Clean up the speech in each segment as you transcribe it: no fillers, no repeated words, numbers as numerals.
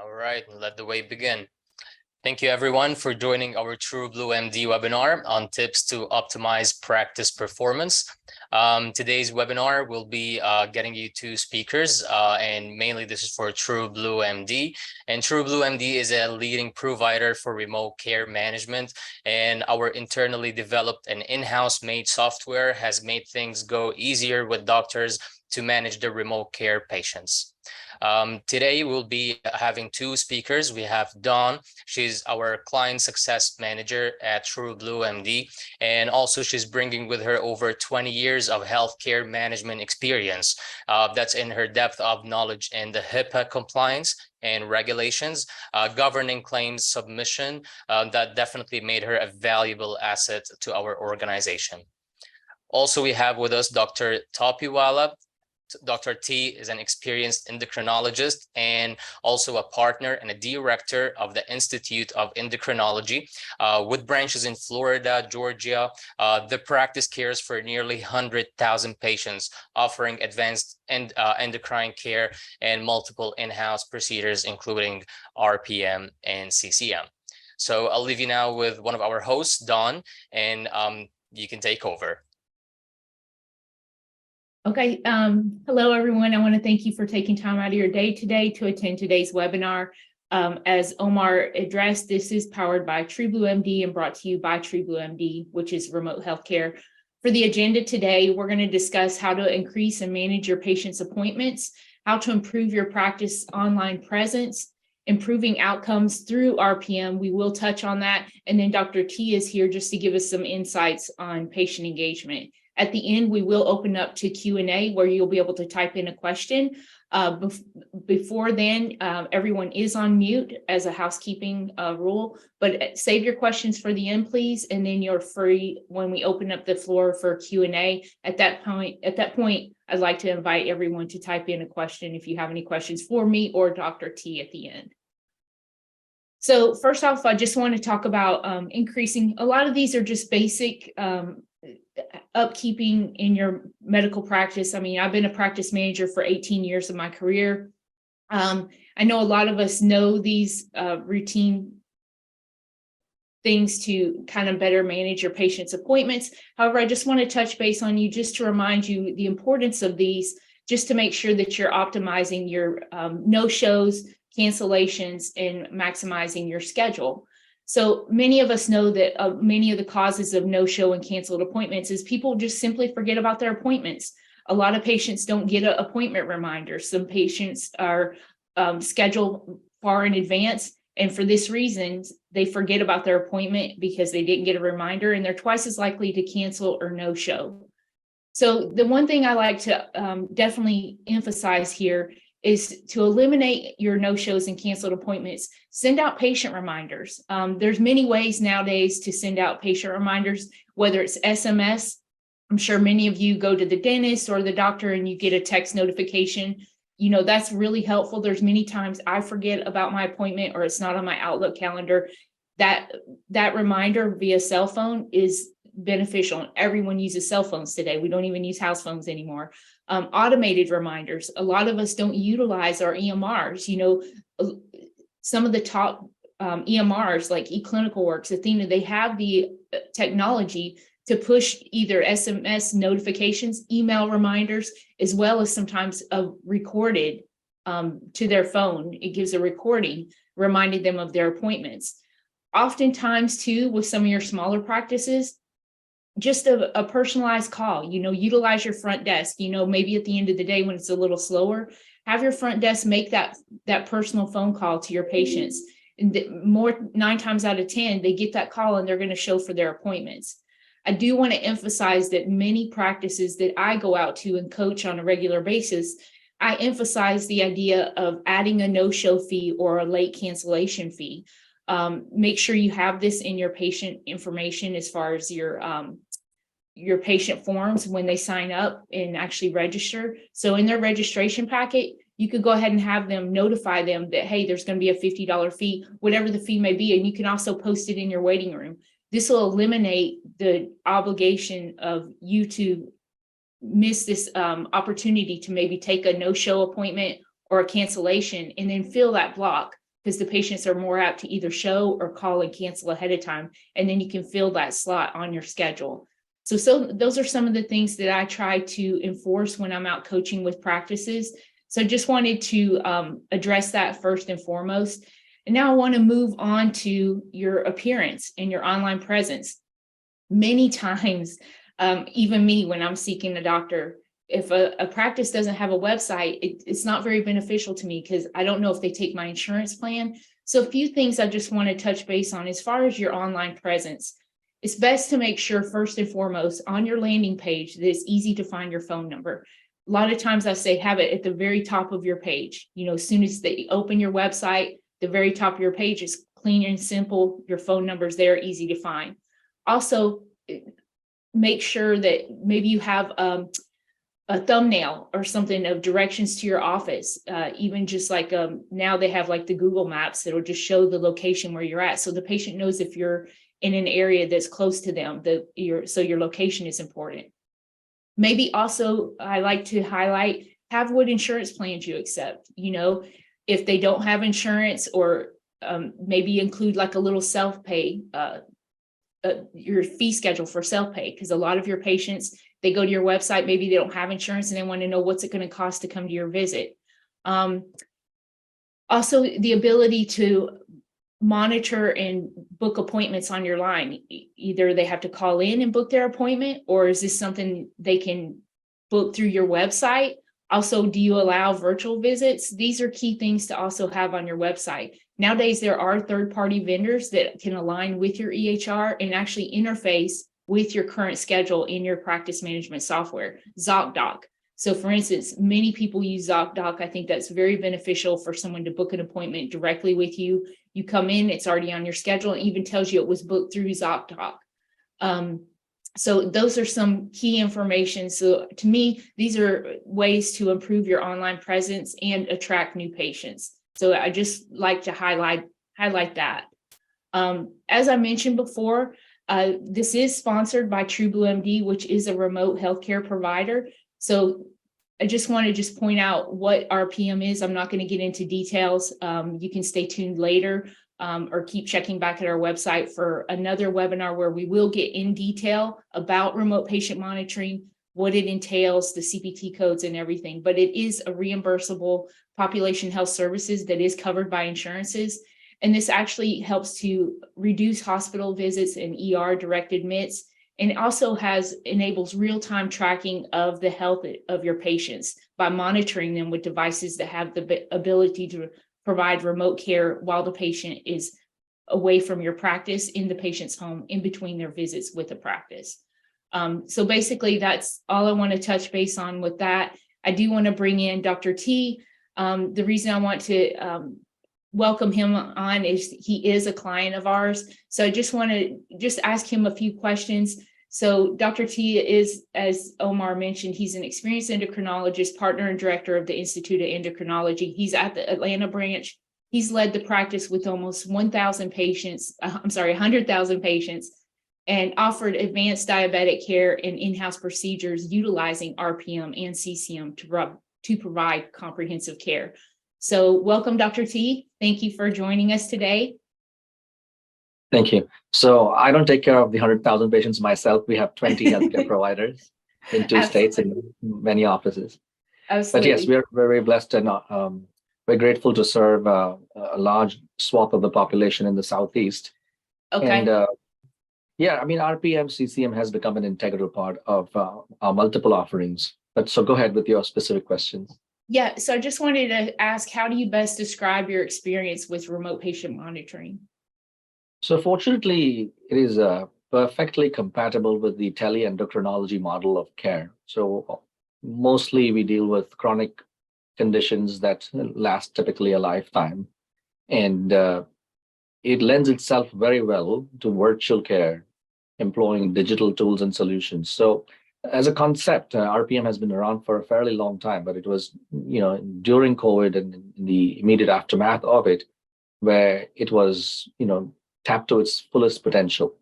All right, let the way begin. Thank you everyone for joining our TrueBlue MD webinar on tips to optimize practice performance. Today's webinar will be getting you two speakers, and mainly this is for TrueBlue MD. And TrueBlue MD is a leading provider for remote care management, and our internally developed and in-house made software has made things go easier with doctors to manage the remote care patients. Today we'll be having two speakers. We have Dawn. She's our client success manager at TrueBlue MD, and also she's bringing with her over 20 years of healthcare management experience. That's in her depth of knowledge in the HIPAA compliance and regulations, governing claims submission. That definitely made her a valuable asset to our organization. Also, we have with us Dr. Topiwala. Dr. T is an experienced endocrinologist and also a partner and a director of the Institute of Endocrinology with branches in Florida, Georgia. The practice cares for nearly 100,000 patients, offering advanced endocrine care and multiple in-house procedures, including RPM and CCM. So I'll leave you now with one of our hosts, Dawn, and you can take over. Okay, hello everyone. I want to thank you for taking time out of your day today to attend today's webinar. As Omar addressed, this is powered by TrueBlue MD and brought to you by TrueBlue MD, which is remote healthcare. For the agenda today, we're going to discuss how to increase and manage your patients' appointments, how to improve your practice online presence, improving outcomes through RPM. We will touch on that. And then Dr. T is here just to give us some insights on patient engagement. At the end, we will open up to Q&A where you'll be able to type in a question. Before then, everyone is on mute as a housekeeping rule, but save your questions for the end, please. And then you're free when we open up the floor for Q&A. At that point, I'd like to invite everyone to type in a question if you have any questions for me or Dr. T at the end. So first off, I just want to talk about increasing. A lot of these are just basic upkeeping in your medical practice. I mean, I've been a practice manager for 18 years of my career. I know a lot of us know these routine things to kind of better manage your patients' appointments. However, I just want to touch base on you just to remind you the importance of these, just to make sure that you're optimizing your no-shows, cancellations, and maximizing your schedule. So many of us know that many of the causes of no-show and canceled appointments is people just simply forget about their appointments. A lot of patients don't get an appointment reminder. Some patients are scheduled far in advance, and for this reason, they forget about their appointment because they didn't get a reminder, and they're twice as likely to cancel or no-show. So the one thing I like to definitely emphasize here is to eliminate your no-shows and canceled appointments. Send out patient reminders. There's many ways nowadays to send out patient reminders, whether it's SMS. I'm sure many of you go to the dentist or the doctor and you get a text notification. You know, that's really helpful. There's many times I forget about my appointment or it's not on my Outlook calendar. That reminder via cell phone is beneficial. Everyone uses cell phones today. We don't even use house phones anymore. Automated reminders. A lot of us don't utilize our EMRs. You know, some of the top EMRs like eClinicalWorks, Athena, they have the technology to push either SMS notifications, email reminders, as well as sometimes recorded to their phone. It gives a recording reminding them of their appointments. Oftentimes, too, with some of your smaller practices, just a personalized call, you know, utilize your front desk, you know, maybe at the end of the day when it's a little slower, have your front desk make that personal phone call to your patients. And 9 times out of 10, they get that call and they're going to show for their appointments. I do want to emphasize that many practices that I go out to and coach on a regular basis, I emphasize the idea of adding a no-show fee or a late cancellation fee. Make sure you have this in your patient information as far as your patient forms when they sign up and actually register. So in their registration packet, you could go ahead and have them notify them that, hey, there's going to be a $50 fee, whatever the fee may be. And you can also post it in your waiting room. This will eliminate the obligation of you to miss this opportunity to maybe take a no-show appointment or a cancellation and then fill that block because the patients are more apt to either show or call and cancel ahead of time. And then you can fill that slot on your schedule. So those are some of the things that I try to enforce when I'm out coaching with practices. So just wanted to address that first and foremost. And now I want to move on to your appearance and your online presence. Many times, even me, when I'm seeking a doctor, if a practice doesn't have a website, it's not very beneficial to me because I don't know if they take my insurance plan. So a few things I just want to touch base on as far as your online presence. It's best to make sure first and foremost on your landing page that it's easy to find your phone number. A lot of times I say have it at the very top of your page. As soon as they open your website, the very top of your page is clean and simple. Your phone number's there, easy to find. Also, make sure that maybe you have a thumbnail or something of directions to your office. Even just like now they have like the Google Maps that'll just show the location where you're at. So the patient knows if you're in an area that's close to them, so your location is important. Maybe also I like to highlight, have what insurance plans you accept. If they don't have insurance, or maybe include like a little self-pay, your fee schedule for self-pay, because a lot of your patients, they go to your website, maybe they don't have insurance and they want to know what's it going to cost to come to your visit. Also, the ability to monitor and book appointments on your line. Either they have to call in and book their appointment, or is this something they can book through your website? Also, do you allow virtual visits? These are key things to also have on your website. Nowadays, there are third-party vendors that can align with your EHR and actually interface with your current schedule in your practice management software, ZocDoc. So for instance, many people use ZocDoc. I think that's very beneficial for someone to book an appointment directly with you. You come in, it's already on your schedule, and even tells you it was booked through ZocDoc. So those are some key information. So to me, these are ways to improve your online presence and attract new patients. So I just like to highlight that. As I mentioned before, this is sponsored by TrueBlue MD, which is a remote healthcare provider. So I just want to point out what RPM is. I'm not going to get into details. You can stay tuned later, or keep checking back at our website for another webinar where we will get in detail about remote patient monitoring, what it entails, the CPT codes and everything. But it is a reimbursable population health services that is covered by insurances. And this actually helps to reduce hospital visits and ER direct admits. And it also enables real-time tracking of the health of your patients by monitoring them with devices that have the ability to provide remote care while the patient is away from your practice in the patient's home in between their visits with the practice. So basically, that's all I want to touch base on with that. I do want to bring in Dr. T. The reason I want to welcome him on is he is a client of ours. So I just want to ask him a few questions. So Dr. T is, as Omar mentioned, he's an experienced endocrinologist, partner and director of the Institute of Endocrinology. He's at the Atlanta branch. He's led the practice with almost 1,000 patients, 100,000 patients, and offered advanced diabetic care and in-house procedures utilizing RPM and CCM to provide comprehensive care. So welcome, Dr. T. Thank you for joining us today. Thank you. So I don't take care of the 100,000 patients myself. We have 20 healthcare providers in 2 states and many offices. Absolutely. But yes, we're very blessed and we're grateful to serve a large swath of the population in the Southeast. Okay. And yeah, I mean, RPM, CCM has become an integral part of our multiple offerings. But so go ahead with your specific questions. Yeah, so I just wanted to ask, how do you best describe your experience with remote patient monitoring? So fortunately, it is perfectly compatible with the tele-endocrinology model of care. So mostly we deal with chronic conditions that last typically a lifetime. And it lends itself very well to virtual care, employing digital tools and solutions. So as a concept, RPM has been around for a fairly long time, but it was, during COVID and in the immediate aftermath of it, where it was, tapped to its fullest potential.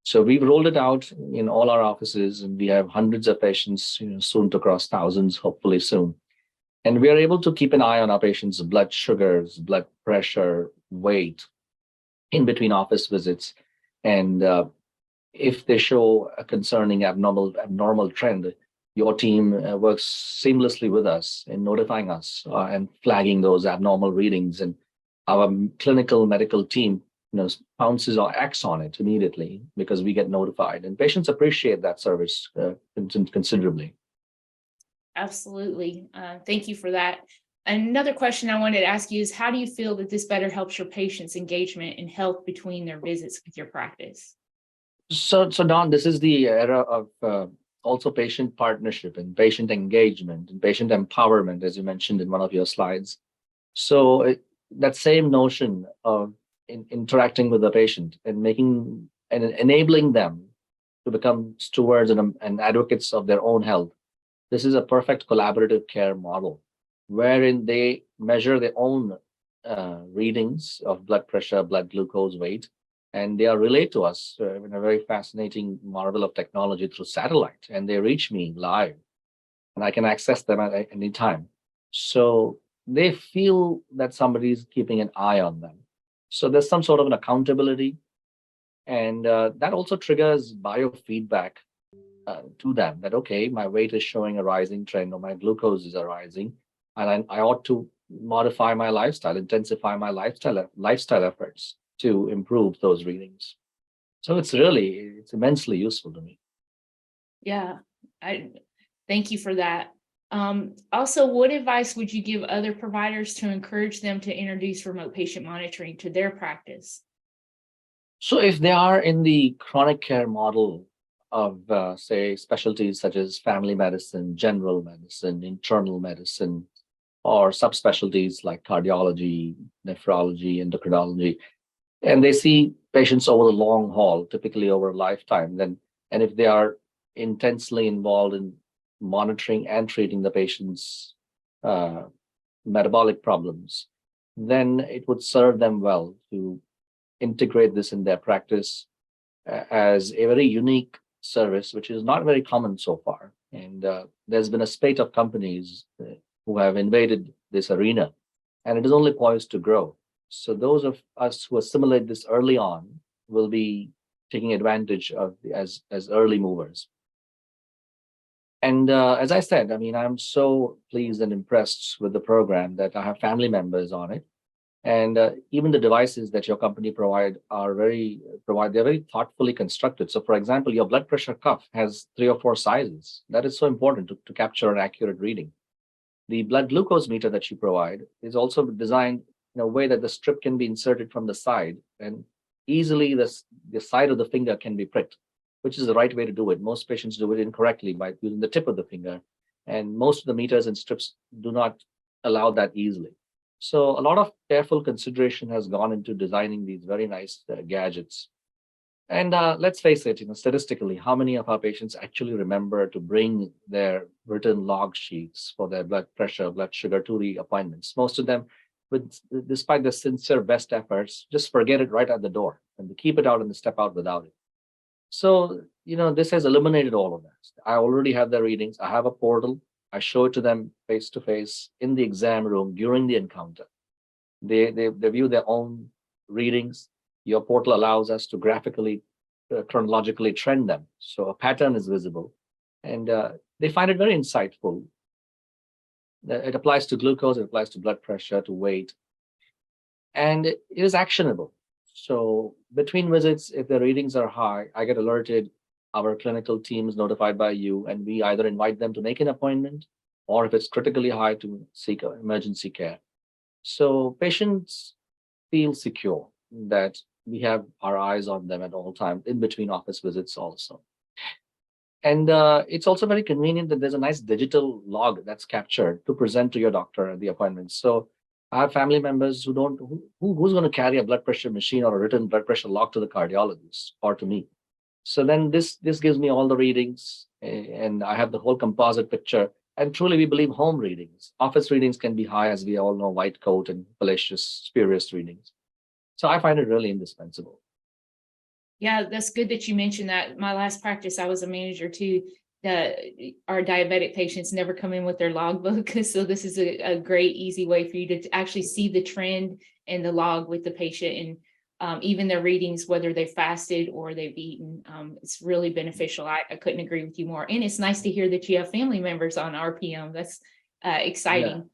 So we've rolled it out in all our offices, and we have hundreds of patients, soon to cross thousands, hopefully soon. And we are able to keep an eye on our patients' blood sugars, blood pressure, weight in between office visits. And if they show a concerning abnormal trend, your team works seamlessly with us in notifying us and flagging those abnormal readings. And our clinical medical team, pounces or acts on it immediately because we get notified. And patients appreciate that service considerably. Absolutely. Thank you for that. Another question I wanted to ask you is, how do you feel that this better helps your patients' engagement and health between their visits with your practice? So Don, this is the era of also patient partnership and patient engagement and patient empowerment, as you mentioned in one of your slides. So that same notion of interacting with the patient and making and enabling them to become stewards and advocates of their own health. This is a perfect collaborative care model wherein they measure their own readings of blood pressure, blood glucose, weight, and they are relayed to us in a very fascinating marvel of technology through satellite, and they reach me live, and I can access them at any time. So they feel that somebody's keeping an eye on them. So there's some sort of an accountability, and that also triggers biofeedback to them that, okay, my weight is showing a rising trend or my glucose is rising, and I ought to modify my lifestyle, intensify my lifestyle efforts to improve those readings. So it's immensely useful to me. Yeah, I thank you for that. Also, what advice would you give other providers to encourage them to introduce remote patient monitoring to their practice? So if they are in the chronic care model of, say, specialties such as family medicine, general medicine, internal medicine, or subspecialties like cardiology, nephrology, endocrinology, and they see patients over the long haul, typically over a lifetime, and if they are intensely involved in monitoring and treating the patient's metabolic problems, then it would serve them well to integrate this in their practice as a very unique service, which is not very common so far. And there's been a spate of companies who have invaded this arena, and it is only poised to grow. So those of us who assimilate this early on will be taking advantage of as early movers. And as I said, I mean, I'm so pleased and impressed with the program that I have family members on it. And even the devices that your company they're very thoughtfully constructed. So for example, your blood pressure cuff has 3 or 4 sizes. That is so important to capture an accurate reading. The blood glucose meter that you provide is also designed in a way that the strip can be inserted from the side, and easily the side of the finger can be pricked, which is the right way to do it. Most patients do it incorrectly by using the tip of the finger, and most of the meters and strips do not allow that easily. So a lot of careful consideration has gone into designing these very nice gadgets. And let's face it, statistically, how many of our patients actually remember to bring their written log sheets for their blood pressure, blood sugar to the appointments? Most of them, despite their sincere best efforts, just forget it right at the door and they keep it out and they step out without it. So, this has eliminated all of that. I already have their readings. I have a portal. I show it to them face to face in the exam room during the encounter. They view their own readings. Your portal allows us to graphically, chronologically trend them. So a pattern is visible, and they find it very insightful. It applies to glucose, it applies to blood pressure, to weight, and it is actionable. So between visits, if the readings are high, I get alerted. Our clinical team is notified by you, and we either invite them to make an appointment, or if it's critically high, to seek emergency care. So patients feel secure that we have our eyes on them at all times, in between office visits also. And it's also very convenient that there's a nice digital log that's captured to present to your doctor at the appointment. So I have family members who's going to carry a blood pressure machine or a written blood pressure log to the cardiologist or to me. So then this gives me all the readings, and I have the whole composite picture. And truly, we believe home readings. Office readings can be high, as we all know, white coat and fallacious, spurious readings. So I find it really indispensable. Yeah, that's good that you mentioned that. My last practice, I was a manager too. our diabetic patients never come in with their logbook. So this is a great, easy way for you to actually see the trend and the log with the patient, and even their readings, whether they fasted or they've eaten. It's really beneficial. I couldn't agree with you more. And it's nice to hear that you have family members on RPM. That's exciting.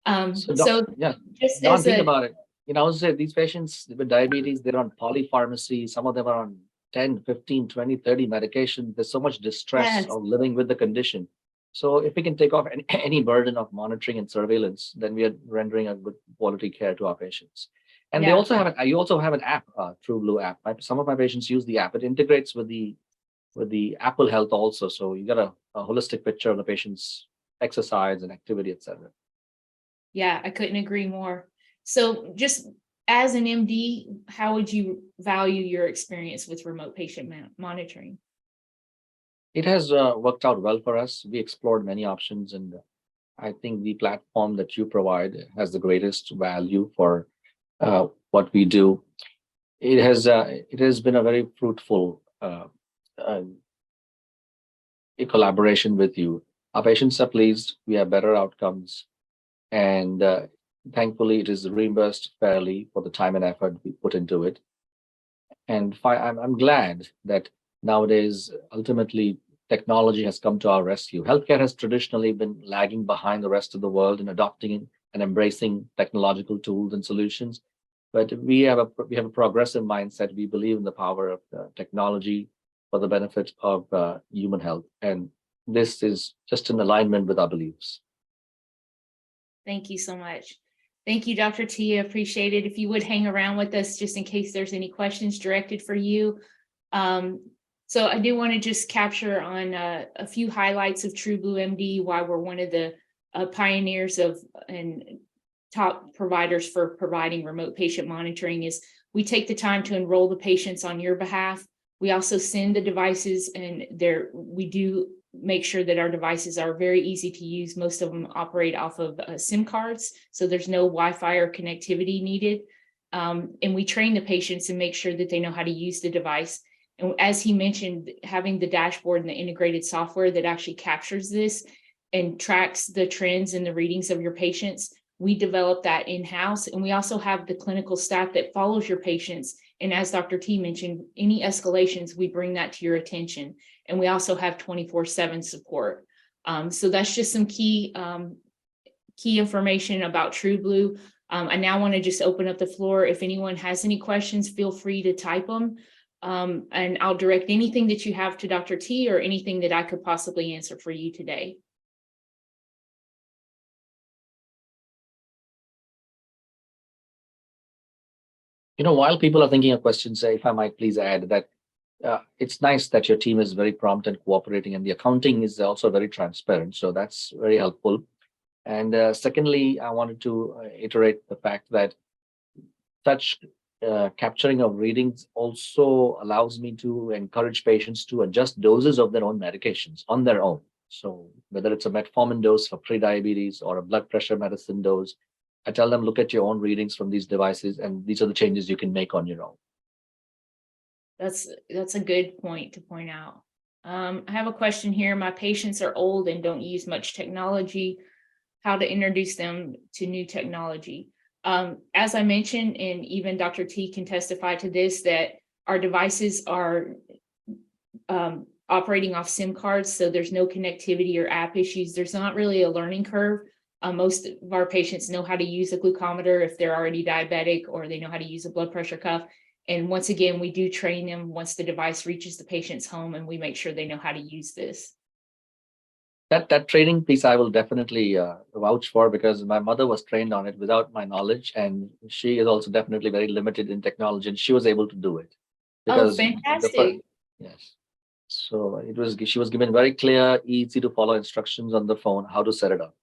Yeah, Just Don, as think a, about it. I would say these patients with diabetes, they're on polypharmacy. Some of them are on 10, 15, 20, 30 medications. There's so much distress yes, of living with the condition. So if we can take off any burden of monitoring and surveillance, then we are rendering a good quality care to our patients. And they yeah. also have you also have an app, True Blue app. Some of my patients use the app. It integrates with the Apple Health also. So you get a holistic picture of the patient's exercise and activity, etc. Yeah, I couldn't agree more. So just as an MD, how would you value your experience with remote patient monitoring? It has worked out well for us. We explored many options, and I think the platform that you provide has the greatest value for what we do. It has been a very fruitful uh, a collaboration with you. Our patients are pleased. We have better outcomes, and thankfully, it is reimbursed fairly for the time and effort we put into it. And I'm glad that nowadays, ultimately, technology has come to our rescue. Healthcare has traditionally been lagging behind the rest of the world in adopting and embracing technological tools and solutions. But we have a progressive mindset. We believe in the power of technology for the benefit of human health, and this is just in alignment with our beliefs. Thank you so much. Thank you, Dr. T. I appreciate it. If you would hang around with us just in case there's any questions directed for you. So I do want to just capture on a few highlights of True Blue MD, why we're one of the pioneers of and top providers for providing remote patient monitoring. Is we take the time to enroll the patients on your behalf. We also send the devices, and we do make sure that our devices are very easy to use. Most of them operate off of SIM cards, so there's no Wi-Fi or connectivity needed. And we train the patients and make sure that they know how to use the device. And as he mentioned, having the dashboard and the integrated software that actually captures this and tracks the trends and the readings of your patients, we develop that in-house. And we also have the clinical staff that follows your patients. And as Dr. T mentioned, any escalations, we bring that to your attention. And we also have 24/7 support. So that's just some key information about True Blue. I now want to just open up the floor. If anyone has any questions, feel free to type them. And I'll direct anything that you have to Dr. T or anything that I could possibly answer for you today. While people are thinking of questions, if I might please add that it's nice that your team is very prompt and cooperating, and the accounting is also very transparent. So that's very helpful. And secondly, I wanted to iterate the fact that such capturing of readings also allows me to encourage patients to adjust doses of their own medications on their own. So whether it's a metformin dose for pre-diabetes or a blood pressure medicine dose, I tell them, look at your own readings from these devices, and these are the changes you can make on your own. That's a good point to point out. I have a question here. My patients are old and don't use much technology. How to introduce them to new technology? As I mentioned, and even Dr. T can testify to this, that our devices are operating off SIM cards, so there's no connectivity or app issues. There's not really a learning curve. Most of our patients know how to use a glucometer if they're already diabetic, or they know how to use a blood pressure cuff. And once again, we do train them once the device reaches the patient's home, and we make sure they know how to use this. That training piece I will definitely vouch for, because my mother was trained on it without my knowledge, and she is also definitely very limited in technology, and she was able to do it. Because fantastic. Yes. So she was given very clear, easy to follow instructions on the phone, how to set it up.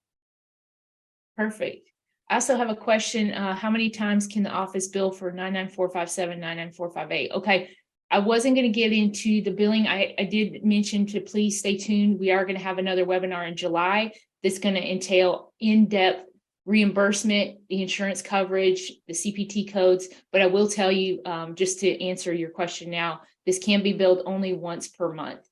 Perfect. I also have a question. How many times can the office bill for 99457, 99458? Okay. I wasn't going to get into the billing. I did mention to please stay tuned. We are going to have another webinar in July that's going to entail in-depth reimbursement, the insurance coverage, the CPT codes. But I will tell you, just to answer your question now, this can be billed only once per month.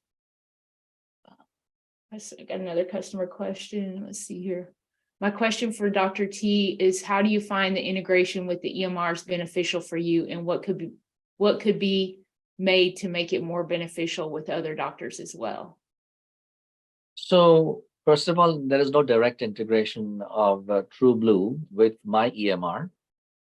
I got another customer question. Let's see here. My question for Dr. T is, how do you find the integration with the EMRs beneficial for you, and what could be made to make it more beneficial with other doctors as well? So first of all, there is no direct integration of TrueBlue with my EMR.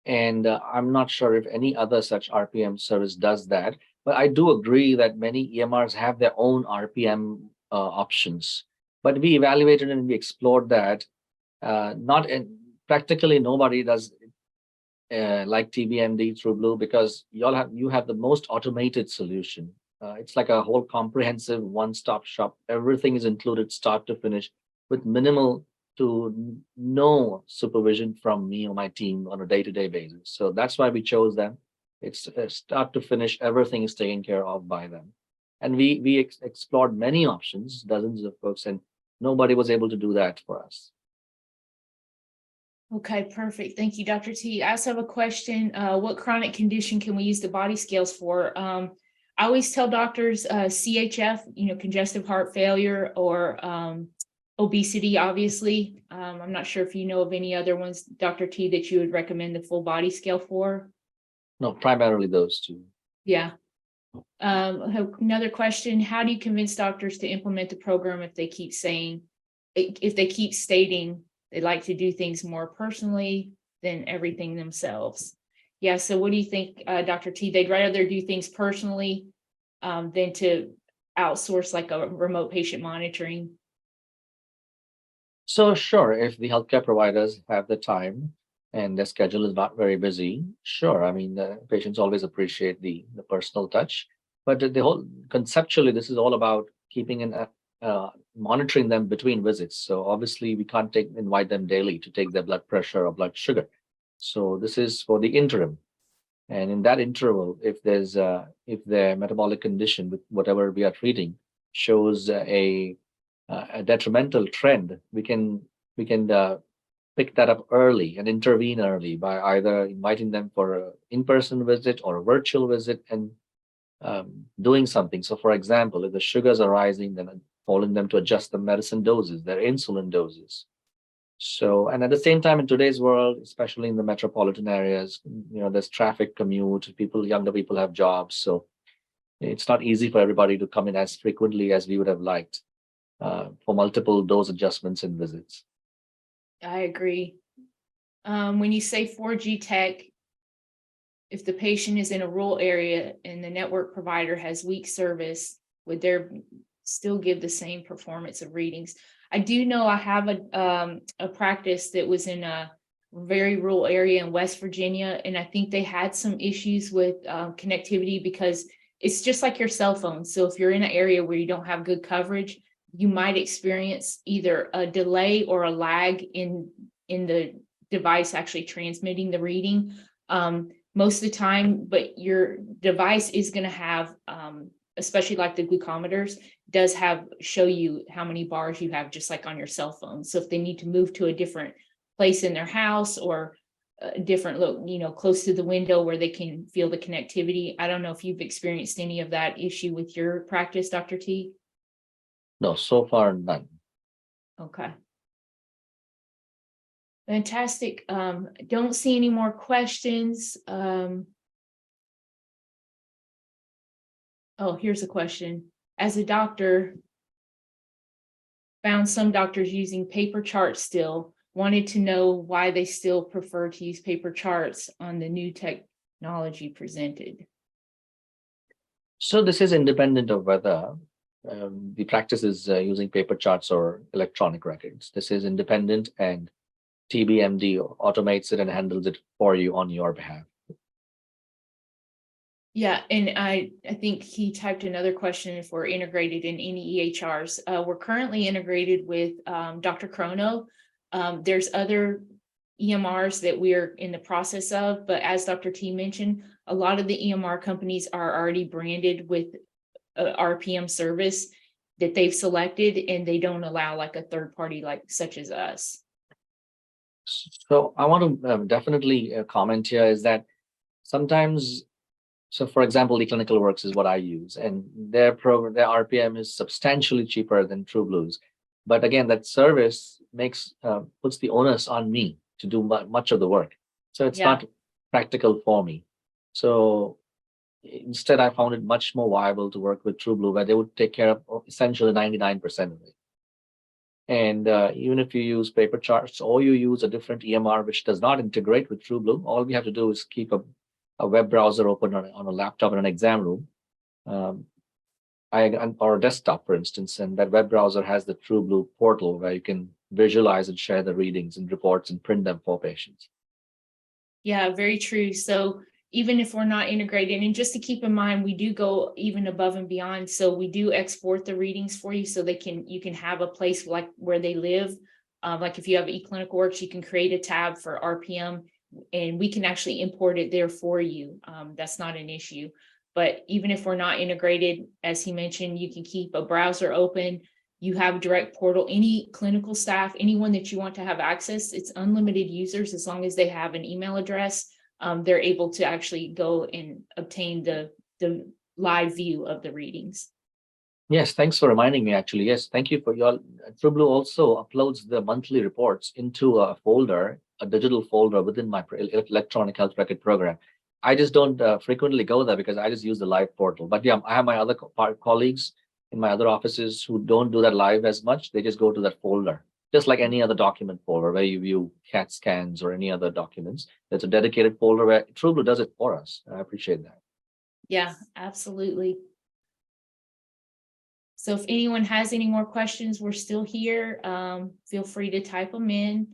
And I'm not sure if any other such RPM service does that. But I do agree that many EMRs have their own RPM options. But we evaluated and we explored that. Not in, practically nobody does like TBMD TrueBlue, because you have the most automated solution. It's like a whole comprehensive one-stop shop. Everything is included start to finish with minimal to no supervision from me or my team on a day-to-day basis. So that's why we chose them. It's start to finish, everything is taken care of by them. And we explored many options, dozens of folks, and nobody was able to do that for us. Okay, perfect. Thank you, Dr. T. I also have a question. What chronic condition can we use the body scales for? I always tell doctors CHF, congestive heart failure, or obesity, obviously. I'm not sure if you know of any other ones, Dr. T, that you would recommend the full body scale for. No, primarily those two. Yeah. I have another question. How do you convince doctors to implement the program if they keep stating they like to do things more personally than everything themselves? Yeah. So what do you think, Dr. T? They'd rather do things personally than to outsource like a remote patient monitoring. So sure, if the healthcare providers have the time and their schedule is not very busy, sure. I mean, the patients always appreciate the personal touch, but the whole conceptually, this is all about keeping an monitoring them between visits. So obviously, we can't invite them daily to take their blood pressure or blood sugar. So this is for the interim, and in that interval, if their metabolic condition with whatever we are treating shows a detrimental trend, we can pick that up early and intervene early by either inviting them for an in-person visit or a virtual visit and doing something. So, for example, if the sugars are rising, then calling them to adjust the medicine doses, their insulin doses. So, and at the same time, in today's world, especially in the metropolitan areas, there's traffic, commute, younger people have jobs. So it's not easy for everybody to come in as frequently as we would have liked for multiple dose adjustments and visits. I agree. When you say 4G tech, if the patient is in a rural area and the network provider has weak service, would there still give the same performance of readings? I do know I have a practice that was in a very rural area in West Virginia, and I think they had some issues with connectivity because it's just like your cell phone. So if you're in an area where you don't have good coverage, you might experience either a delay or a lag in the device actually transmitting the reading most of the time, but your device is going to have, especially like the glucometers, does show you how many bars you have, just like on your cell phone. So if they need to move to a different place in their house or a different look, close to the window where they can feel the connectivity. I don't know if you've experienced any of that issue with your practice, Dr. T. No, so far none. Okay. Fantastic. Don't see any more questions. Oh, here's a question. As a doctor, found some doctors using paper charts still, wanted to know why they still prefer to use paper charts on the new technology presented. So this is independent of whether the practice is using paper charts or electronic records. This is independent, and TBMD automates it and handles it for you on your behalf. Yeah, and I think he typed another question if we're integrated in any EHRs. We're currently integrated with Dr. Chrono. There's other EMRs that we're in the process of, but as Dr. T mentioned, a lot of the EMR companies are already branded with a RPM service that they've selected, and they don't allow like a third party like such as us. So I want to definitely comment here is that sometimes, so for example, the Clinical Works is what I use, and their RPM is substantially cheaper than TrueBlue's. But again, that service puts the onus on me to do much of the work. So it's Yeah. not practical for me. So instead, I found it much more viable to work with TrueBlue, where they would take care of essentially 99% of it. And even if you use paper charts or you use a different EMR which does not integrate with TrueBlue, all we have to do is keep a web browser open on a laptop in an exam room, or a desktop, for instance, and that web browser has the TrueBlue portal where you can visualize and share the readings and reports and print them for patients. Yeah, very true. So even if we're not integrated, and just to keep in mind, we do go even above and beyond. So we do export the readings for you so you can have a place like where they live. Like if you have eClinicalWorks, you can create a tab for RPM and we can actually import it there for you. That's not an issue. But even if we're not integrated, as he mentioned, you can keep a browser open. You have a direct portal, any clinical staff, anyone that you want to have access, it's unlimited users as long as they have an email address. They're able to actually go and obtain the live view of the readings. Yes, thanks for reminding me, actually. Yes, thank you for your TrueBlue also uploads the monthly reports into a folder, a digital folder within my electronic health record program. I just don't frequently go there because I just use the live portal. But yeah, I have my other colleagues in my other offices who don't do that live as much. They just go to that folder, just like any other document folder where you view CAT scans or any other documents. There's a dedicated folder where TrueBlue does it for us. I appreciate that. Yeah, absolutely. So if anyone has any more questions, we're still here. Feel free to type them in.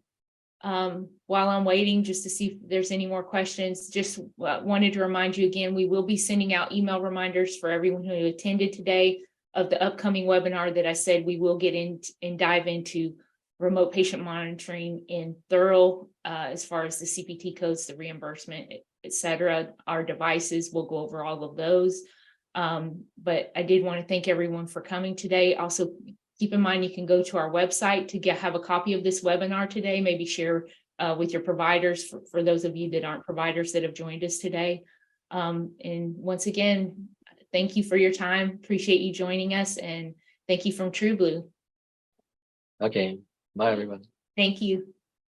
While I'm waiting just to see if there's any more questions, just wanted to remind you again, we will be sending out email reminders for everyone who attended today of the upcoming webinar that I said we will get in and dive into remote patient monitoring in thorough as far as the CPT codes, the reimbursement, etc. Our devices, we'll go over all of those. But I did want to thank everyone for coming today. Also, keep in mind, you can go to our website to have a copy of this webinar today, maybe share with your providers for those of you that aren't providers that have joined us today. And once again, thank you for your time. Appreciate you joining us, and thank you from TrueBlue. Okay, bye everyone. Thank you.